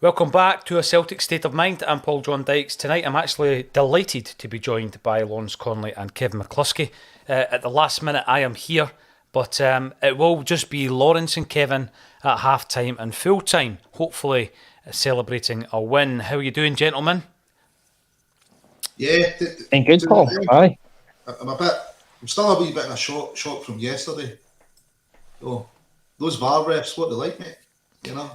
Welcome back to A Celtic State of Mind. I'm Paul John Dykes. Tonight I'm actually delighted to be joined by Lawrence Conley and Kevin McCluskey. At the last minute I am here, but it will just be Lawrence and Kevin at half-time and full-time, hopefully celebrating a win. How are you doing, gentlemen? Yeah. And good, Paul. Aye. I'm still a wee bit in a shock from yesterday. So, those VAR refs, what they like, mate, you know.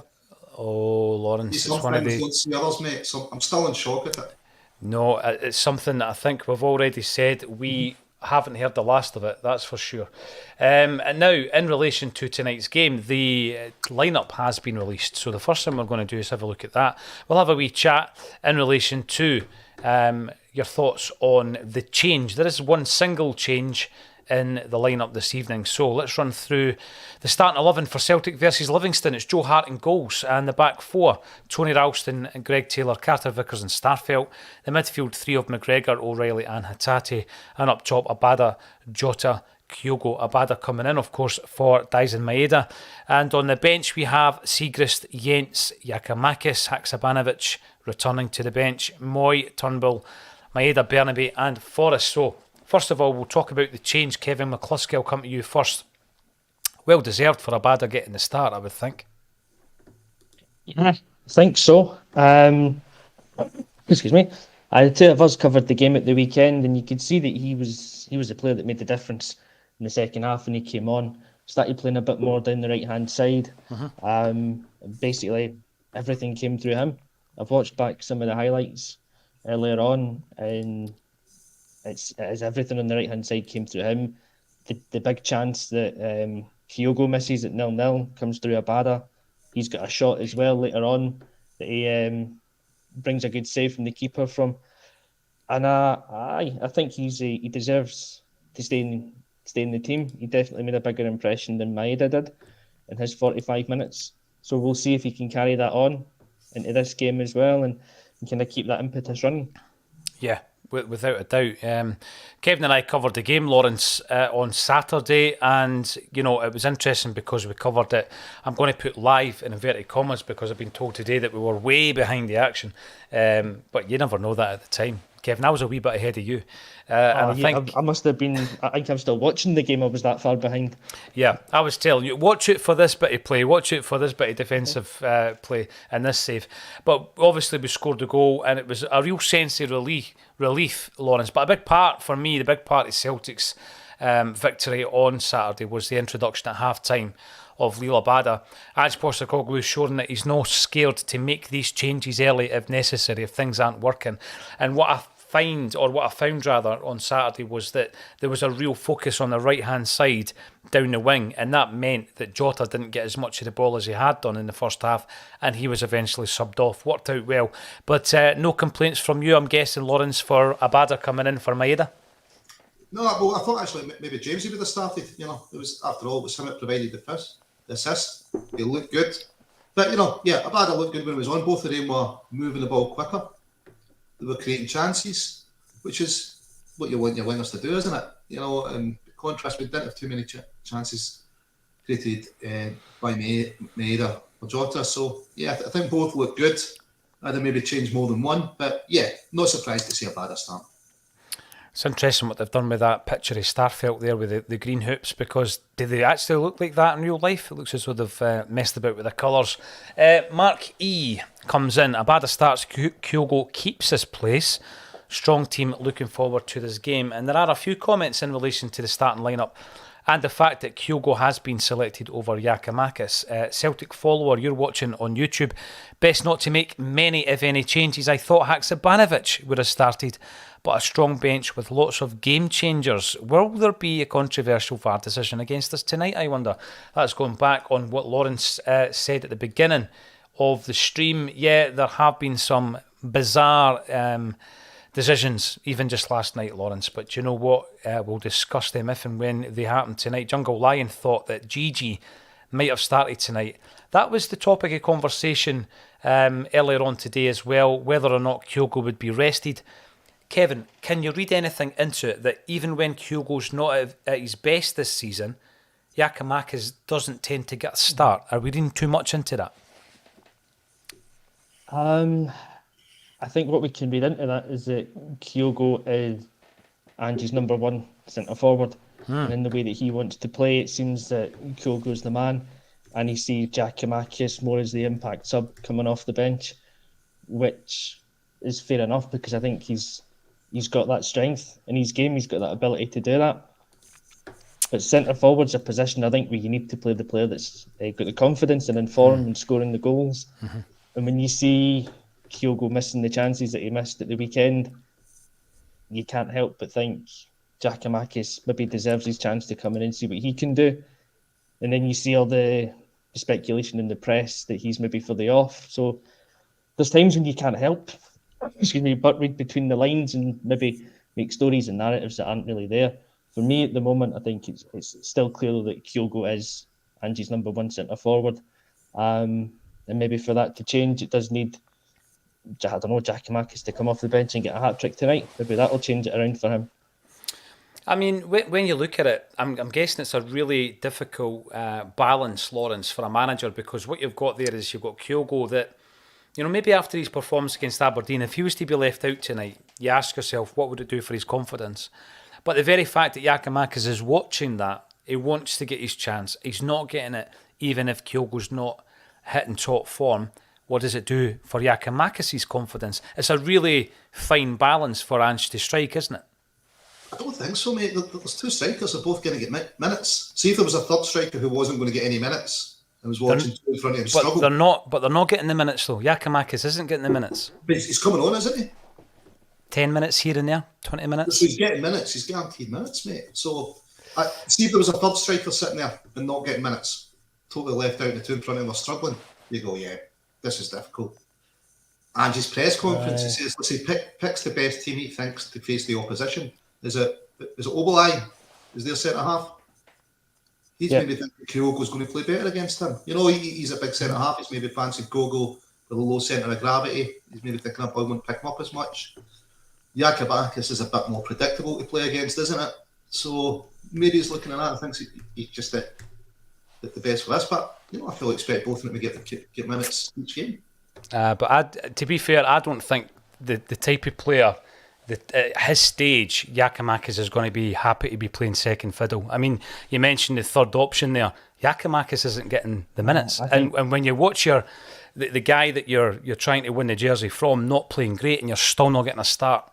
Oh, Lawrence, it's one of the... don't see others, mate, so I'm still in shock at it. No, it's something that I think we've already said. We haven't heard the last of it, that's for sure. And now, in relation to tonight's game, the lineup has been released. So the first thing we're going to do is have a look at that. We'll have a wee chat in relation to your thoughts on the change. There is one single change in the lineup this evening. So let's run through the starting 11 for Celtic versus Livingston. It's Joe Hart in goals, and the back four: Tony Ralston, Greg Taylor, Carter Vickers and Starfelt. The midfield three of McGregor, O'Reilly and Hatate, and up top Abada, Jota, Kyogo. Abada coming in, of course, for Dyson Maeda. And on the bench we have Siegrist, Jens, Giakoumakis, Haksabanovic returning to the bench, Moy, Turnbull, Maeda, Bernabe and Forrest. So first of all, we'll talk about the change. Kevin McCluskey, I'll come to you first. Well deserved for Abada getting the start, I would think. Yeah, I think so. Excuse me. The two of us covered the game at the weekend, and you could see that he was the player that made the difference in the second half when he came on. Started playing a bit more down the right-hand side. Basically, everything came through him. I've watched back some of the highlights earlier on, and it's as everything on the right-hand side came through him. The big chance that Kyogo misses at 0-0 comes through Abada. He's got a shot as well later on that he brings a good save from the keeper from. And I think he deserves to stay in the team. He definitely made a bigger impression than Maeda did in his 45 minutes. So we'll see if he can carry that on into this game as well and kind of keep that impetus running. Yeah, without a doubt. Kevin and I covered the game, Lawrence, on Saturday, and it was interesting because we covered it. I'm going to put live in inverted commas because I've been told today that we were way behind the action, but you never know that at the time. Kevin, I was a wee bit ahead of you. And I think I must have been. I think I'm still watching the game. I was that far behind. Yeah, I was telling you, watch it for this bit of play, watch it for this bit of defensive play and this save. But obviously we scored the goal and it was a real sense of relief, Lawrence. But a big part for me, the big part of Celtic's victory on Saturday was the introduction at half-time of Lil Abada. Ange Postecoglou's shown that he's not scared to make these changes early if necessary, if things aren't working. And what I found on Saturday was that there was a real focus on the right-hand side down the wing, and that meant that Jota didn't get as much of the ball as he had done in the first half, and he was eventually subbed off. Worked out well. But no complaints from you, I'm guessing, Lawrence, for Abada coming in for Maeda? No, well, I thought actually maybe Jamesy would have started. It was, after all, it was him that provided the assist. He looked good. But, Abada looked good when he was on. Both of them were moving the ball quicker. They were creating chances, which is what you want your wingers to do, isn't it? In contrast, we didn't have too many chances created by Maeda or Jota. So, I think both look good. I'd have maybe changed more than one. But, not surprised to see Abada start. It's interesting what they've done with that picture of Starfelt there with the green hoops, because do they actually look like that in real life? It looks as though they've messed about with the colours. Mark E comes in. Abada starts, Kyogo keeps his place. Strong team, looking forward to this game. And there are a few comments in relation to the starting lineup and the fact that Kyogo has been selected over Giakoumakis. Celtic follower, you're watching on YouTube. Best not to make many, if any, changes. I thought Haksabanovic would have started, but a strong bench with lots of game changers. Will there be a controversial VAR decision against us tonight, I wonder? That's going back on what Lawrence said at the beginning of the stream. Yeah, there have been some bizarre decisions, even just last night, Lawrence. But you know what? We'll discuss them if and when they happen tonight. Jungle Lion thought that Gigi might have started tonight. That was the topic of conversation earlier on today as well, whether or not Kyogo would be rested. Kevin, can you read anything into it that even when Kyogo's not at his best this season, Giakoumakis doesn't tend to get a start? Are we reading too much into that? I think what we can read into that is that Kyogo is Angie's number one centre forward, and in the way that he wants to play, it seems that Kyogo's the man, and he sees Giakoumakis more as the impact sub coming off the bench, which is fair enough because I think he's got that strength in his game. He's got that ability to do that. But centre forward's a position I think where you need to play the player that's got the confidence and in form and scoring the goals. And when you see Kyogo missing the chances that he missed at the weekend, you can't help but think Giakoumakis maybe deserves his chance to come in and see what he can do. And then you see all the speculation in the press that he's maybe for the off. So there's times when you can't help, but read between the lines and maybe make stories and narratives that aren't really there. For me at the moment, I think it's still clear that Kyogo is Angie's number one centre forward. And maybe for that to change, it does need, I don't know, Giakoumakis to come off the bench and get a hat-trick tonight. Maybe that'll change it around for him. I mean, when you look at it, I'm guessing it's a really difficult balance, Lawrence, for a manager, because what you've got there is you've got Kyogo that, maybe after his performance against Aberdeen, if he was to be left out tonight, you ask yourself, what would it do for his confidence? But the very fact that Giakoumakis is watching that, he wants to get his chance. He's not getting it, even if Kyogo's not hitting top form. What does it do for Giakoumakis' confidence? It's a really fine balance for Ange to strike, isn't it? I don't think so, mate. There's two strikers, they're both going to get minutes. See if there was a third striker who wasn't going to get any minutes and was watching two in front of him struggle. But they're not getting the minutes, though. Giakoumakis isn't getting the minutes. But he's coming on, isn't he? 10 minutes here and there, 20 minutes. So he's getting minutes, he's guaranteed minutes, mate. So, see if there was a third striker sitting there and not getting minutes, totally left out and the two in front of him are struggling, you go, yeah, this is difficult. And his press conference, he says, let's say, picks the best team he thinks to face the opposition. Is it Oberlin? Is their centre half? He's maybe thinking Kyogo's going to play better against him. He's a big centre half. He's maybe fancied Kyogo with a low centre of gravity. He's maybe thinking I won't pick him up as much. Giakoumakis is a bit more predictable to play against, isn't it? So maybe he's looking at that and thinks he's just the best for this. But I fully expect both of them to get minutes each game. But to be fair, I don't think the type of player that at his stage, Giakoumakis is going to be happy to be playing second fiddle. I mean, you mentioned the third option there. Giakoumakis isn't getting the minutes, and when you watch the guy that you're trying to win the jersey from not playing great, and you're still not getting a start,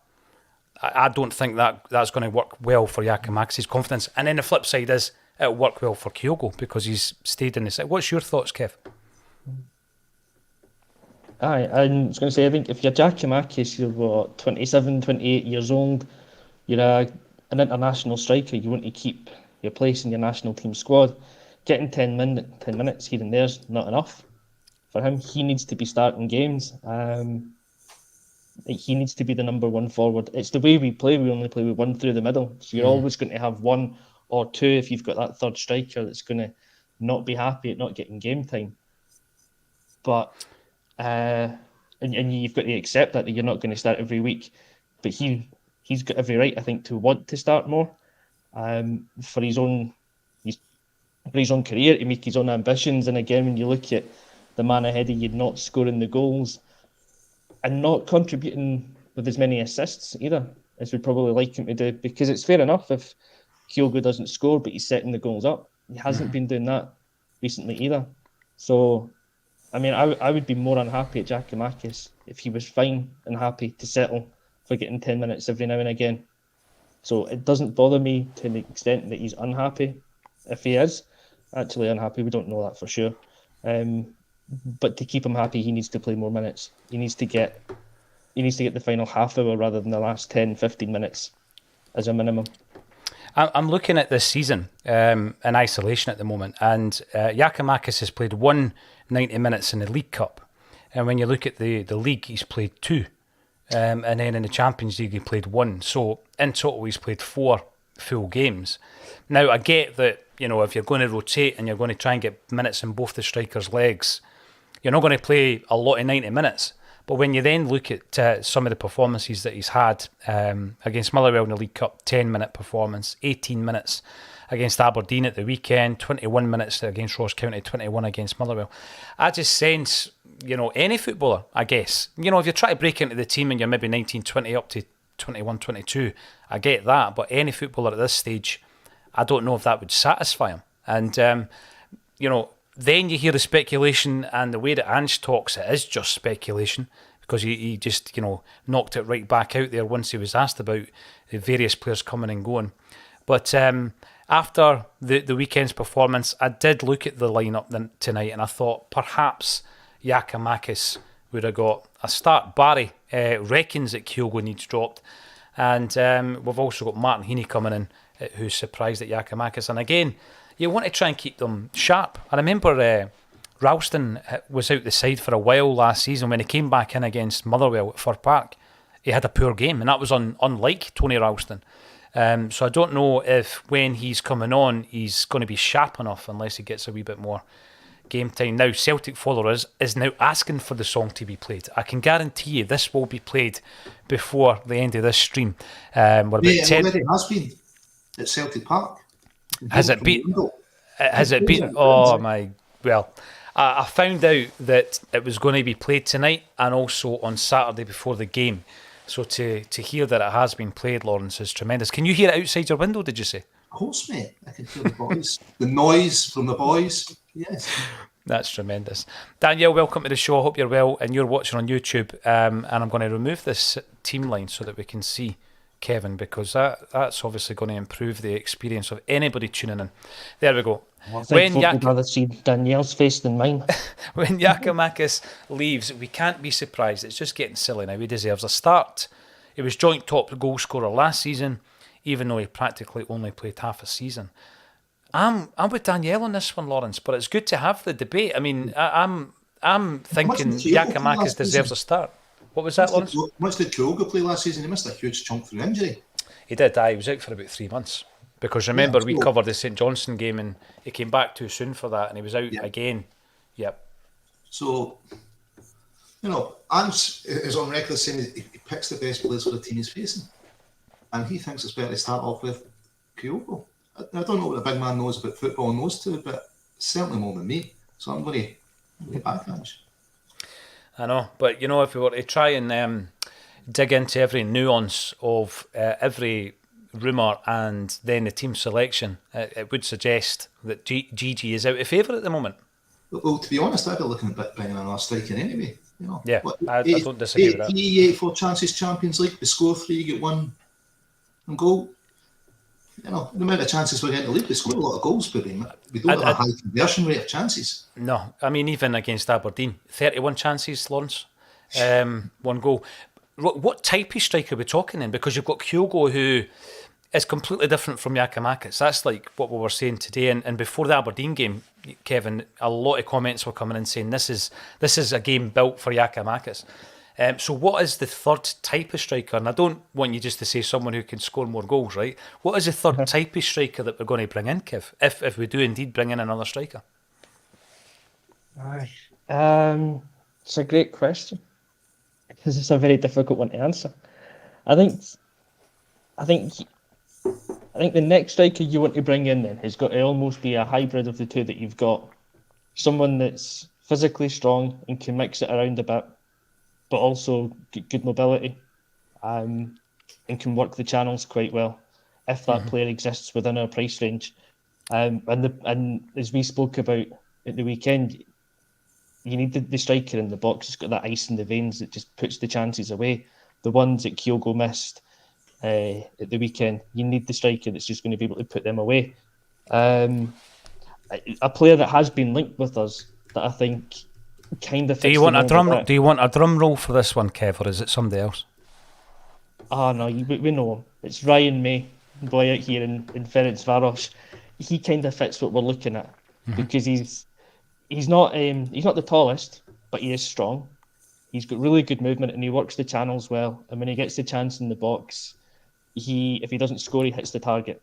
I don't think that's going to work well for Giakoumakis' confidence. And then the flip side is it'll work well for Kyogo because he's stayed in the side. What's your thoughts, Kev? Aye, I was going to say, I think if you're Giakoumakis, you're 27, 28 years old, you're an international striker, you want to keep your place in your national team squad. Getting 10 minutes here and there is not enough for him. He needs to be starting games. He needs to be the number one forward. It's the way we play. We only play with one through the middle. So you're always going to have one or two if you've got that third striker that's going to not be happy at not getting game time. But and you've got to accept that you're not going to start every week. But he's got every right, I think, to want to start more for his own career, to make his own ambitions. And again, when you look at the man ahead of you not scoring the goals and not contributing with as many assists either as we'd probably like him to do, because it's fair enough if Kyogo doesn't score but he's setting the goals up. He hasn't been doing that recently either. So, I mean, I would be more unhappy at Giakoumakis if he was fine and happy to settle for getting 10 minutes every now and again. So it doesn't bother me to the extent that he's unhappy. If he is actually unhappy, we don't know that for sure. But to keep him happy, he needs to play more minutes. He needs to get the final half hour rather than the last 10, 15 minutes as a minimum. I'm looking at this season in isolation at the moment, and Giakoumakis has played 90 minutes in the League Cup. And when you look at the league, he's played 2. And then in the Champions League, he played 1. So in total, he's played 4 full games. Now, I get that, if you're going to rotate and you're going to try and get minutes in both the strikers' legs, you're not going to play a lot of 90 minutes. But when you then look at some of the performances that he's had against Motherwell in the League Cup, 10-minute performance, 18 minutes against Aberdeen at the weekend, 21 minutes against Ross County, 21 against Motherwell. I just sense any footballer, I guess. If you try to break into the team and you're maybe 19, 20 up to 21, 22, I get that. But any footballer at this stage, I don't know if that would satisfy him. And, then you hear the speculation, and the way that Ange talks, it is just speculation, because he just, knocked it right back out there once he was asked about the various players coming and going. But after the weekend's performance, I did look at the lineup tonight, and I thought perhaps Giakoumakis would have got a start. Barry reckons that Kyogo needs dropped. And we've also got Martin Heaney coming in, who's surprised at Giakoumakis. And again, you want to try and keep them sharp. I remember Ralston was out the side for a while last season. When he came back in against Motherwell at Fir Park, he had a poor game, and that was unlike Tony Ralston. So I don't know if when he's coming on, he's going to be sharp enough unless he gets a wee bit more game time. Now, Celtic followers is now asking for the song to be played. I can guarantee you this will be played before the end of this stream. We're about 10... It has been at Celtic Park. Has it been? Has it been? Oh my! Well, I found out that it was going to be played tonight and also on Saturday before the game. So to hear that it has been played, Lawrence, is tremendous. Can you hear it outside your window? Did you say? Of course, mate. I can hear the boys, the noise from the boys. Yes. That's tremendous. Danielle, welcome to the show. I hope you're well, and you're watching on YouTube. And I'm going to remove this team line so that we can see Kevin, because that's obviously going to improve the experience of anybody tuning in. There we go. Well, I'd rather see Danielle's face than mine. When Giakoumakis leaves, we can't be surprised. It's just getting silly now. He deserves a start. He was joint top goal scorer last season, even though he practically only played half a season. I'm with Danielle on this one, Lawrence, but it's good to have the debate. I mean, I'm thinking Giakoumakis deserves a start. What was that, Lawrence? Much did Kyogo play last season? He missed a huge chunk through injury. He did. He was out for about 3 months. Because remember, we covered the St Johnstone game and he came back too soon for that, and he was out again. Yep. So, Ange is on record saying he picks the best players for the team he's facing. And he thinks it's better to start off with Kyogo. I don't know what the big man knows about football and those two, but certainly more than me. So I'm going to back Ange. I know, but if we were to try and dig into every nuance of every rumour and then the team selection, it would suggest that Gigi is out of favour at the moment. Well, to be honest, I'd be looking at bringing another striker anyway. Yeah, I don't disagree with that. 84 chances Champions League, we score 3, get 1 and goal. The amount of chances we're getting in the league, we score a lot of goals, but we don't have a high conversion rate of chances. No, I mean, even against Aberdeen, 31 chances, Lawrence, 1 goal. What type of striker are we talking then? Because you've got Kyogo, who is completely different from Giakoumakis. That's like what we were saying today. And before the Aberdeen game, Kevin, a lot of comments were coming in saying this is a game built for Giakoumakis. So what is the third type of striker? And I don't want you just to say someone who can score more goals, right? What is the third type of striker that we're going to bring in, Kev, if we do indeed bring in another striker? It's a great question, because it's a very difficult one to answer. I think the next striker you want to bring in then has got to almost be a hybrid of the two that you've got. Someone that's physically strong and can mix it around a bit, but also good mobility, and can work the channels quite well if that player exists within our price range. And as we spoke about at the weekend, you need the striker in the box who's got that ice in the veins that just puts the chances away. The ones that Kyogo missed at the weekend, you need the striker that's just going to be able to put them away. A player that has been linked with us that I think kind of fits. Do you want a drum roll for this one, Kev, or is it somebody else? No, we know him. It's Ryan May, boy out here in Ferencváros. He kind of fits what we're looking at, because he's not the tallest, but he is strong. He's got really good movement and he works the channels well. And when he gets the chance in the box, if he doesn't score, he hits the target,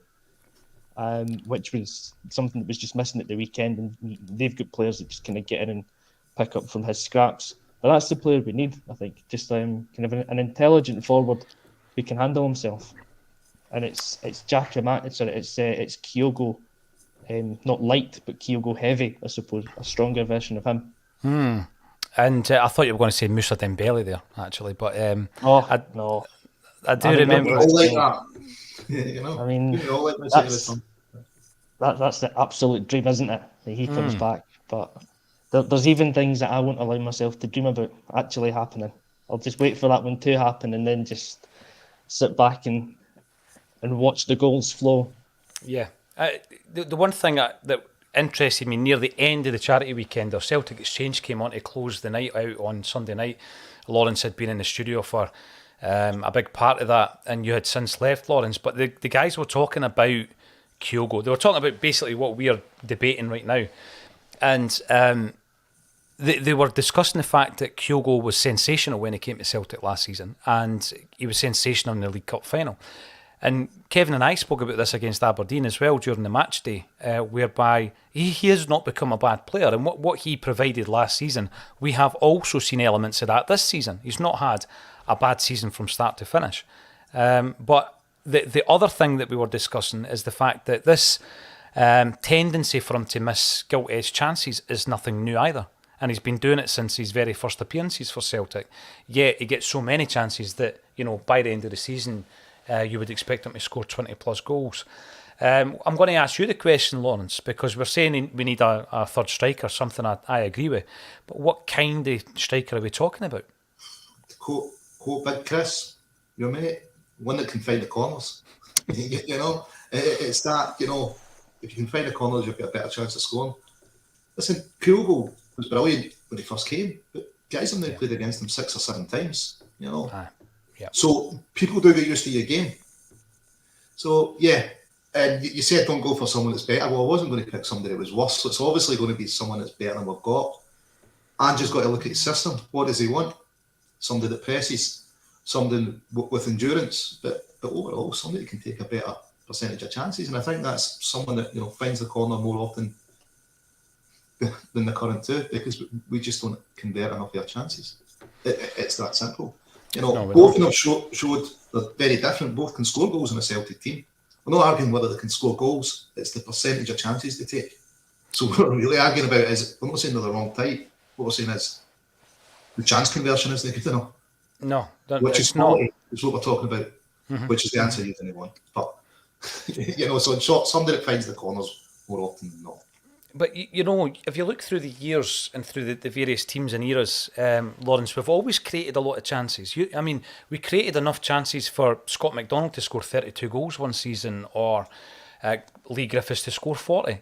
which was something that was just missing at the weekend. And they've got players that just kind of get in and pick up from his scraps. But that's the player we need, I think. Just kind of an intelligent forward who can handle himself. And it's Giakoumakis, it's Kyogo, not light, but Kyogo heavy, I suppose, a stronger version of him. And I thought you were going to say Moussa Dembele there, actually, but No. I do remember. All like that. You know, I mean, we all like this. that's the absolute dream, isn't it? That he comes back. But there's even things that I won't allow myself to dream about actually happening. I'll just wait for that one to happen and then just sit back and watch the goals flow. Yeah. The one thing that interested me near the end of the charity weekend, our Celtic Exchange came on to close the night out on Sunday night. Lawrence had been in the studio for a big part of that, and you had since left, Lawrence. But the guys were talking about Kyogo. They were talking about basically what we are debating right now. And they were discussing the fact that Kyogo was sensational when he came to Celtic last season, and he was sensational in the League Cup final. And Kevin and I spoke about this against Aberdeen as well during the match day, whereby he has not become a bad player. And what he provided last season, we have also seen elements of that this season. He's not had a bad season from start to finish. But the other thing that we were discussing is the fact that this tendency for him to miss gilt-edged chances is nothing new either. And he's been doing it since his very first appearances for Celtic. Yet he gets so many chances that, by the end of the season, you would expect him to score 20 plus goals. I'm going to ask you the question, Lawrence, because we're saying we need a third striker, something I agree with. But what kind of striker are we talking about? Quote Big Chris, your mate, one that can find the corners. It's that, if you can find the corners, you'll get a better chance of scoring. Listen, Kyogo was brilliant when he first came, but guys have now played against him 6 or 7 times, Yeah. So people do get used to your game. So yeah, and you said don't go for someone that's better. Well, I wasn't going to pick somebody that was worse. So it's obviously going to be someone that's better than we've got. And just got to look at his system. What does he want? Somebody that presses, somebody with endurance, but overall somebody that can take a better percentage of chances. And I think that's someone that finds the corner more often than the current two, because we just don't convert enough of our chances. It's that simple. Both of them showed they're very different. Both can score goals in a Celtic team. We're not arguing whether they can score goals. It's the percentage of chances they take. So what we're really arguing about is, we're not saying they're the wrong type. What we're saying is the chance conversion isn't good enough. No, which is quality, is what we're talking about. Which is the answer you didn't want. But so in short, somebody that finds the corners more often than not. But, if you look through the years and through the various teams and eras, Lawrence, we've always created a lot of chances. We created enough chances for Scott McDonald to score 32 goals one season, or Lee Griffiths to score 40.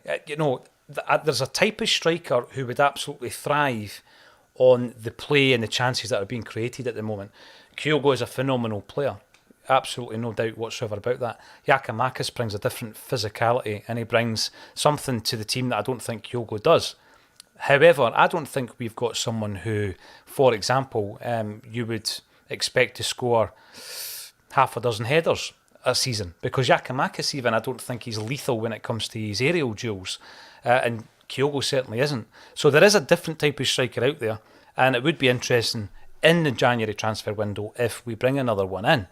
There's a type of striker who would absolutely thrive on the play and the chances that are being created at the moment. Kyogo is a phenomenal player. Absolutely no doubt whatsoever about that. Giakoumakis brings a different physicality, and he brings something to the team that I don't think Kyogo does. However, I don't think we've got someone who, for example, you would expect to score half a dozen headers a season, because Giakoumakis even, I don't think he's lethal when it comes to his aerial duels, and Kyogo certainly isn't. So there is a different type of striker out there, and it would be interesting in the January transfer window if we bring another one in.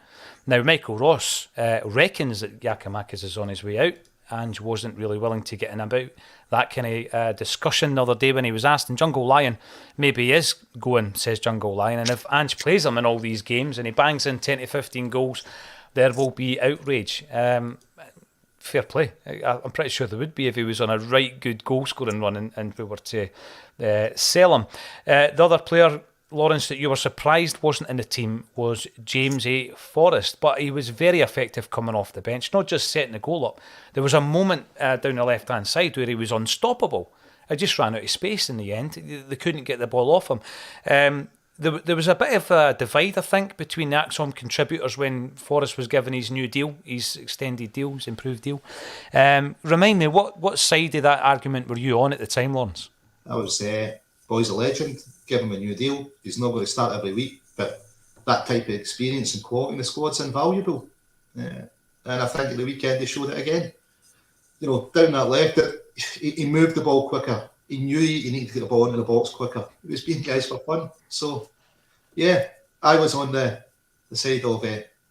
Now, Michael Ross reckons that Giakoumakis is on his way out and wasn't really willing to get in about that kind of discussion the other day when he was asked. And Jungle Lion, maybe he is going, says Jungle Lion, and if Ange plays him in all these games and he bangs in 10 to 15 goals, there will be outrage. Fair play. I'm pretty sure there would be if he was on a right good goal-scoring run and we were to sell him. The other player, Lawrence, that you were surprised wasn't in the team was James A. Forrest, but he was very effective coming off the bench, not just setting the goal up. There was a moment down the left-hand side where he was unstoppable. I just ran out of space in the end. They couldn't get the ball off him. There was a bit of a divide, I think, between the Acsom contributors when Forrest was given his new deal, his extended deal, his improved deal. Remind me, what side of that argument were you on at the time, Lawrence? I was, boy's a legend, give him a new deal. He's not going to start every week, but that type of experience and quality in the squad's invaluable. And I think at the weekend they showed it again. Down that left, he moved the ball quicker. He knew he needed to get the ball into the box quicker. He was being guys for fun. So, yeah, I was on the side of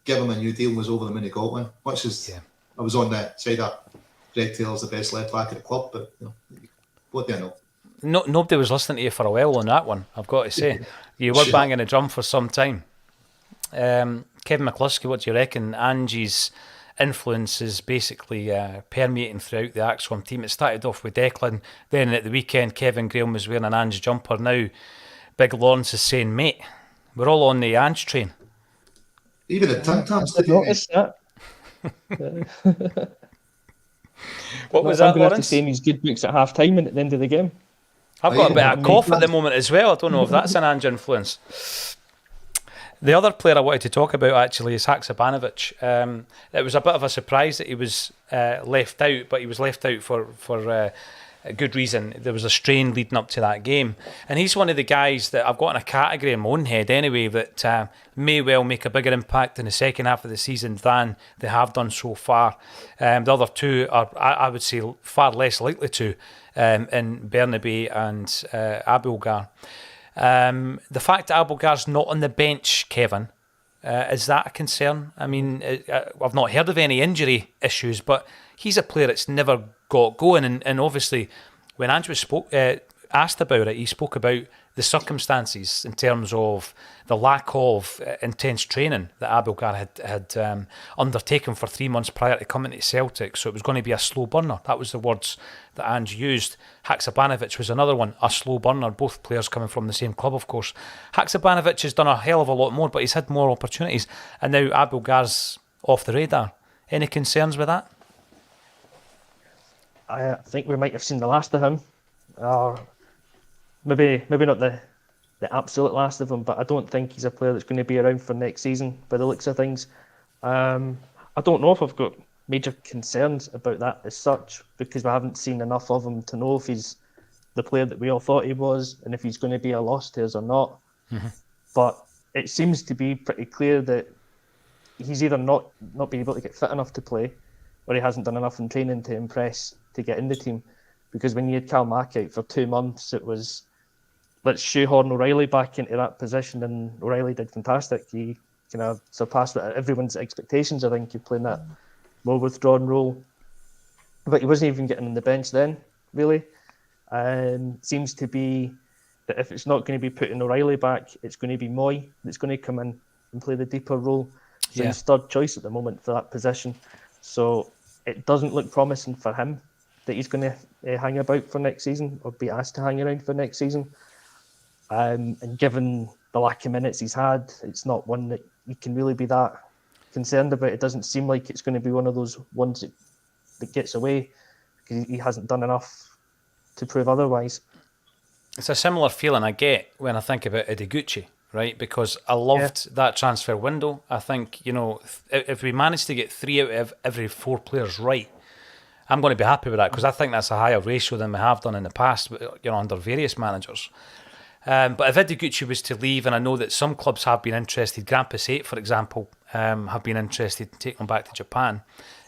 give him a new deal was over the minute he got one. Much as I was on the side of Greg Taylor's the best left back at the club, but what do I know? nobody was listening to you for a while on that one, I've got to say. You were banging a drum for some time. Kevin McCluskey, what do you reckon? Angie's influence is basically permeating throughout the Acsom team. It started off with Declan, then at the weekend Kevin Graham was wearing an Ange jumper. Now Big Lawrence is saying, mate, we're all on the Ange train. Even the Tim Tams I've noticed that. What was I'm that, going to have to Lawrence? say in his good books at half time and at the end of the game. I've got a bit of cough at the moment as well. I don't know if that's an Ange influence. The other player I wanted to talk about actually is Haksabanovic. It was a bit of a surprise that he was left out, but he was left out for a good reason. There was a strain leading up to that game. And he's one of the guys that I've got in a category in my own head anyway that may well make a bigger impact in the second half of the season than they have done so far. The other two are, I would say, far less likely to in Bernabe and Abulgar. The fact that Abulgar's not on the bench, Kevin, is that a concern? I mean, I've not heard of any injury issues, but he's a player that's never got going. And obviously, when Andrew asked about it, he spoke about the circumstances in terms of the lack of intense training that Abulgar had undertaken for 3 months prior to coming to Celtic. So it was going to be a slow burner. That was the words that Ange used. Haksabanovic was another one, a slow burner. Both players coming from the same club, of course. Haksabanovic has done a hell of a lot more, but he's had more opportunities. And now Abulgar's off the radar. Any concerns with that? I think we might have seen the last of him. Maybe not the absolute last of him, but I don't think he's a player that's going to be around for next season by the looks of things. I don't know if I've got major concerns about that as such, because we haven't seen enough of him to know if he's the player that we all thought he was and if he's going to be a loss to us or not. Mm-hmm. But it seems to be pretty clear that he's either not been able to get fit enough to play, or he hasn't done enough in training to impress to get in the team. Because when you had Giakoumakis out for 2 months, it was, let's shoehorn O'Reilly back into that position, and O'Reilly did fantastic. He kind of surpassed everyone's expectations, I think, he playing that more withdrawn role. But he wasn't even getting on the bench then, really. Seems to be that if it's not going to be putting O'Reilly back, it's going to be Moy that's going to come in and play the deeper role. So he's third choice at the moment for that position. So it doesn't look promising for him that he's going to hang about for next season or be asked to hang around for next season. And given the lack of minutes he's had, it's not one that you can really be that concerned about. It doesn't seem like it's going to be one of those ones that gets away because he hasn't done enough to prove otherwise. It's a similar feeling I get when I think about Ideguchi, right? Because I loved that transfer window. I think, if we manage to get 3 out of every 4 players right, I'm going to be happy with that, because I think that's a higher ratio than we have done in the past, under various managers. But if Ideguchi was to leave, and I know that some clubs have been interested, Grampus 8, for example, have been interested in taking him back to Japan.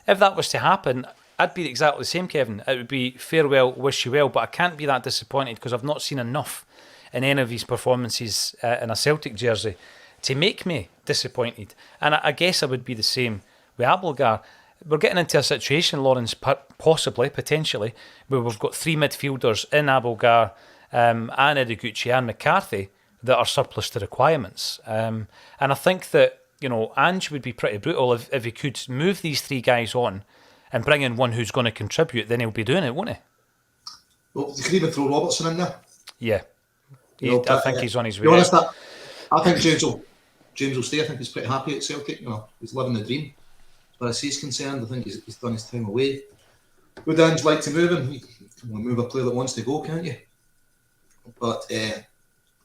If that was to happen, I'd be exactly the same, Kevin. It would be farewell, wish you well, but I can't be that disappointed because I've not seen enough in any of his performances in a Celtic jersey to make me disappointed. And I guess I would be the same with Abulgar. We're getting into a situation, Lawrence, possibly, potentially, where we've got 3 midfielders in Abulgar and Ideguchi and McCarthy that are surplus to requirements. And I think that, Ange would be pretty brutal if he could move these 3 guys on and bring in one who's going to contribute, then he'll be doing it, won't he? Well, you could even throw Robertson in there. Yeah. I think he's on his way. To be honest, I think James will stay. I think he's pretty happy at Celtic. He's living the dream. As far as he's concerned, I think he's done his time away. Would Ange like to move him? You can only move a player that wants to go, can't you? But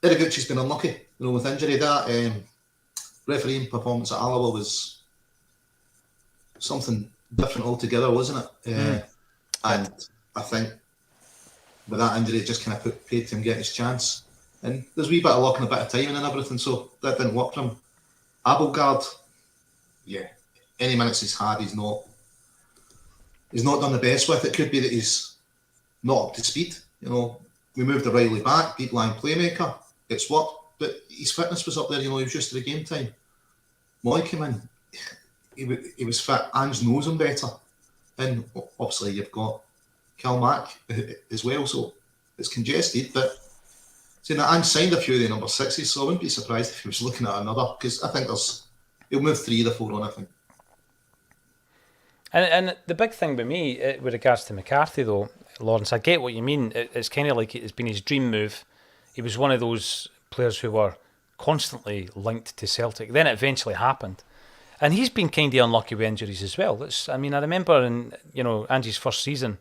Ideguchi's been unlucky, with injury. That refereeing performance at Alloa was something different altogether, wasn't it? And I think with that injury, it just kind of paid to him get his chance. And there's a wee bit of luck and a bit of timing and everything, so that didn't work for him. Abelgard, any minutes he's had, he's not done the best with. It could be that he's not up to speed. We moved O'Reilly back, deep line playmaker. It's worked, but his fitness was up there. He was just to the game time. Moy came in. He was fit. Ange knows him better. And obviously you've got Giakoumakis as well. So it's congested, but see, Ange signed a few of the number 6s, so I wouldn't be surprised if he was looking at another, because I think he'll move 3 of the 4 on, I think. And the big thing with me, with regards to McCarthy though, Lawrence, I get what you mean. It's kind of like it's been his dream move. He was one of those players who were constantly linked to Celtic. Then it eventually happened. And he's been kind of unlucky with injuries as well. I remember in Angie's first season,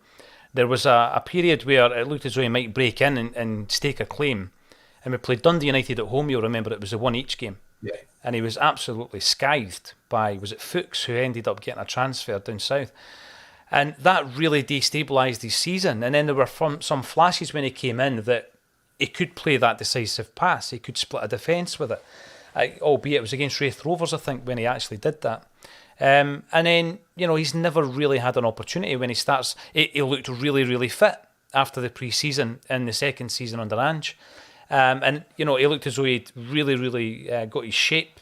there was a period where it looked as though he might break in and stake a claim. And we played Dundee United at home, you'll remember it was a 1-each game. Yeah. And he was absolutely scathed by, was it Fuchs, who ended up getting a transfer down south. And that really destabilised his season. And then there were some flashes when he came in that he could play that decisive pass. He could split a defence with it. Albeit it was against Wraith Rovers, I think, when he actually did that. And then, he's never really had an opportunity when he starts. He looked really, really fit after the pre-season in the second season under Ange. And he looked as though he'd really, really got his shape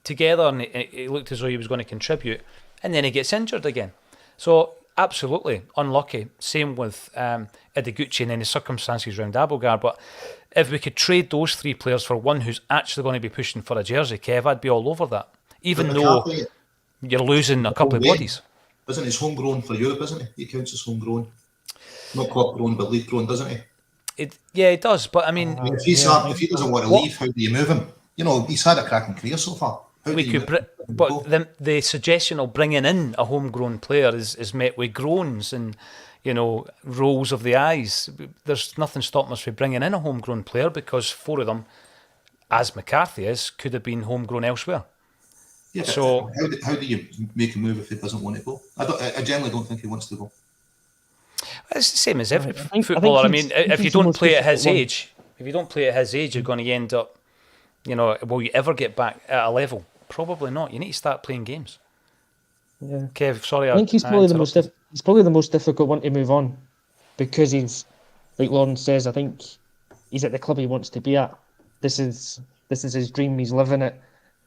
together, and he looked as though he was going to contribute. And then he gets injured again. So, absolutely unlucky. Same with Ideguchi and any circumstances around Abelgard. But if we could trade those 3 players for one who's actually going to be pushing for a jersey, Kev, I'd be all over that. Even though you're losing a couple of bodies. Isn't he homegrown for Europe, isn't he? He counts as homegrown. Not club grown, but league grown, doesn't he? It does, but I mean... if he doesn't want to leave, how do you move him? He's had a cracking career so far. But the suggestion of bringing in a homegrown player is met with groans and, rolls of the eyes. There's nothing stopping us from bringing in a homegrown player because 4 of them, as McCarthy is, could have been homegrown elsewhere. Yeah, so how do you make a move if he doesn't want to go? I generally don't think he wants to go. It's the same as every footballer. If you don't play at his age, you're going to end up, will you ever get back at a level? Probably not. You need to start playing games. Yeah. Kev, sorry. I think he's probably the most difficult one to move on because he's, like Lauren says, I think he's at the club he wants to be at. This is his dream. He's living it,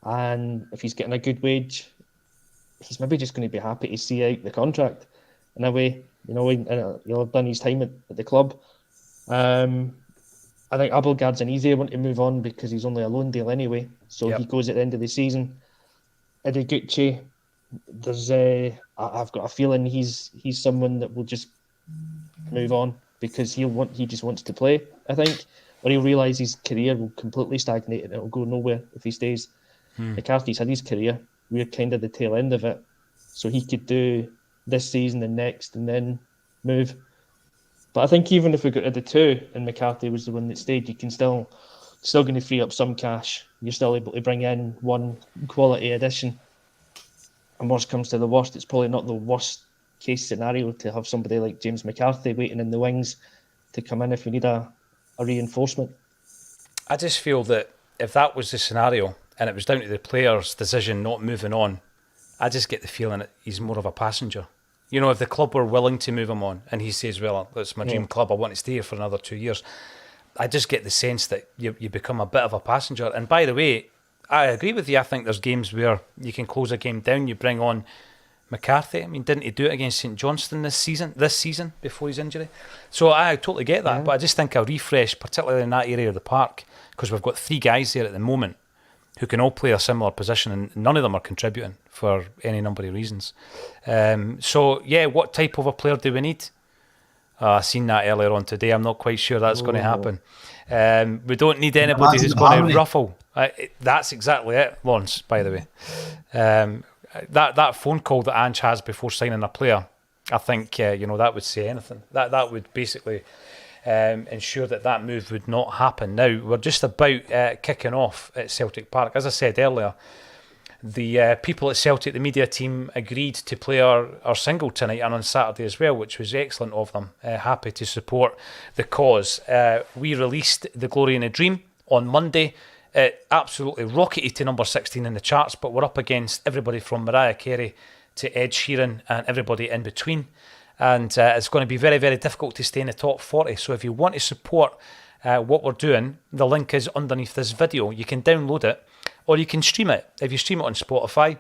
and if he's getting a good wage, he's maybe just going to be happy to see out the contract in a way. He'll have done his time at the club. I think Abelgard's an easier one to move on because he's only a loan deal anyway. So He goes at the end of the season. Ideguchi, I've got a feeling he's someone that will just move on because he just wants to play, I think. Or he'll realise his career will completely stagnate and it'll go nowhere if he stays. McCarthy's had his career. We're kind of the tail end of it. So he could do this season and next and then move. But I think even if we got rid of 2 and McCarthy was the one that stayed, you can still going to free up some cash. You're still able to bring in one quality addition. And worst comes to the worst, it's probably not the worst case scenario to have somebody like James McCarthy waiting in the wings to come in if we need a reinforcement. I just feel that if that was the scenario and it was down to the player's decision not moving on, I just get the feeling that he's more of a passenger. If the club were willing to move him on and he says, well, it's my dream club, I want to stay here for another 2 years, I just get the sense that you become a bit of a passenger. And by the way, I agree with you. I think there's games where you can close a game down, you bring on McCarthy. Didn't he do it against St Johnstone this season before his injury? So I totally get that, but I just think a refresh, particularly in that area of the park, because we've got 3 guys there at the moment who can all play a similar position and none of them are contributing for any number of reasons. What type of a player do we need? I seen that earlier on today. I'm not quite sure that's going to happen. We don't need anybody who's going to ruffle. That's exactly it, Lawrence, by the way. That phone call that Ange has before signing a player, I think, that would say anything. That would basically ensure that move would not happen. Now, we're just about kicking off at Celtic Park. As I said earlier, the people at Celtic, the media team, agreed to play our single tonight and on Saturday as well, which was excellent of them. Happy to support the cause. We released The Glory and a Dream on Monday. It absolutely rocketed to number 16 in the charts, but we're up against everybody from Mariah Carey to Ed Sheeran and everybody in between. And it's going to be very, very difficult to stay in the top 40. So if you want to support what we're doing, the link is underneath this video. You can download it or you can stream it. If you stream it on Spotify,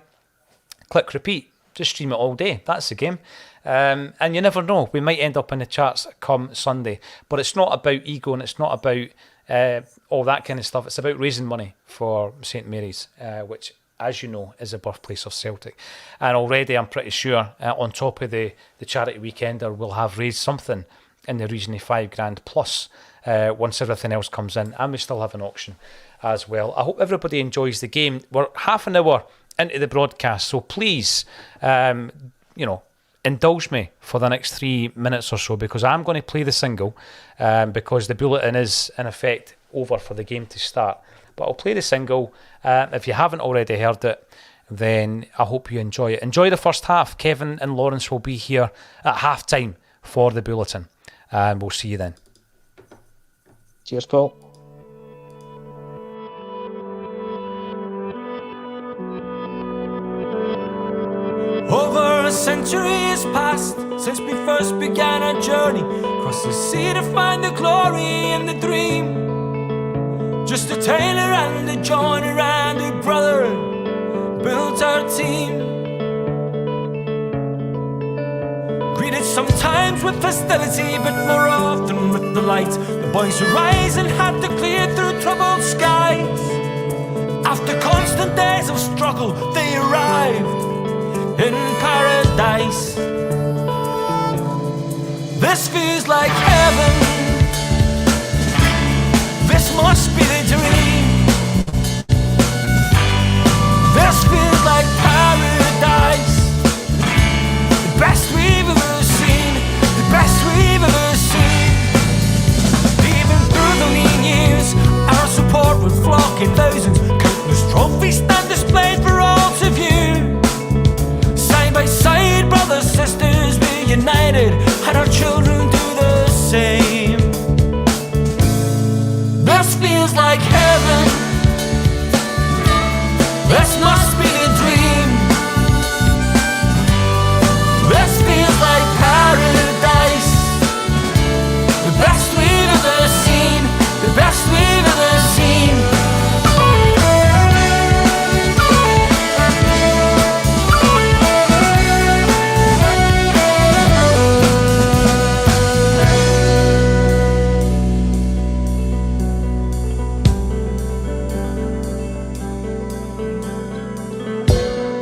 click repeat. just stream it all day. That's the game. And you never know, we might end up in the charts come Sunday. But it's not about ego, and it's not about all that kind of stuff. It's about raising money for St Mary's, which, as you know, is the birthplace of Celtic. And already I'm pretty sure on top of the charity weekender, we'll have raised something in the region of £5,000 plus once everything else comes in. And we still have an auction as well. I hope everybody enjoys the game. We're half an hour into the broadcast, so please, indulge me for the next 3 minutes or so, because I'm going to play the single because the bulletin is, in effect, over for the game to start. But I'll play the single. If you haven't already heard it, then I hope you enjoy it. Enjoy the first half. Kevin and Lawrence will be here at half-time for the bulletin. And we'll see you then. Cheers, Paul. Over a century has passed since we first began our journey across the sea to find the glory in the dream. Just a tailor and a joiner and a brother built our team. Greeted sometimes with hostility, but more often with the light. The boys who rise and had to clear through troubled skies. After constant days of struggle, they arrived in paradise. This feels like heaven. This must be the dream. This feels like paradise. The best we've ever seen. The best we've ever seen. Even through the lean years, our support would flock in thousands. Countless trophies stand displayed for all to view. By side, brothers, sisters, we're united, and our children do the same. This feels like heaven. This must be the dream. This feels like paradise. The best we've ever seen. The best we've ever seen.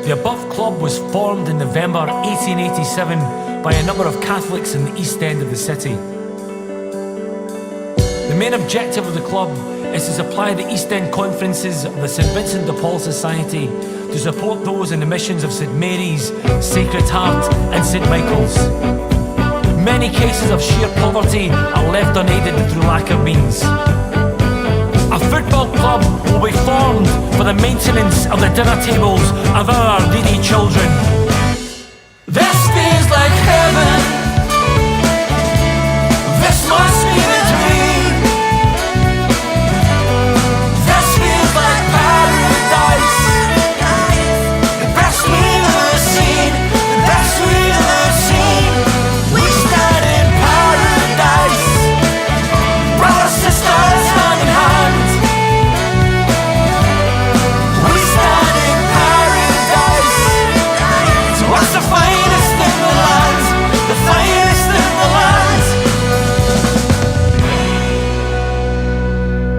The above club was formed in November 1887 by a number of Catholics in the East End of the city. The main objective of the club is to supply the East End conferences of the St Vincent de Paul Society to support those in the missions of St Mary's, Sacred Heart and St Michael's. Many cases of sheer poverty are left unaided through lack of means. A football club will be formed for the maintenance of the dinner tables of our needy children. This feels like heaven.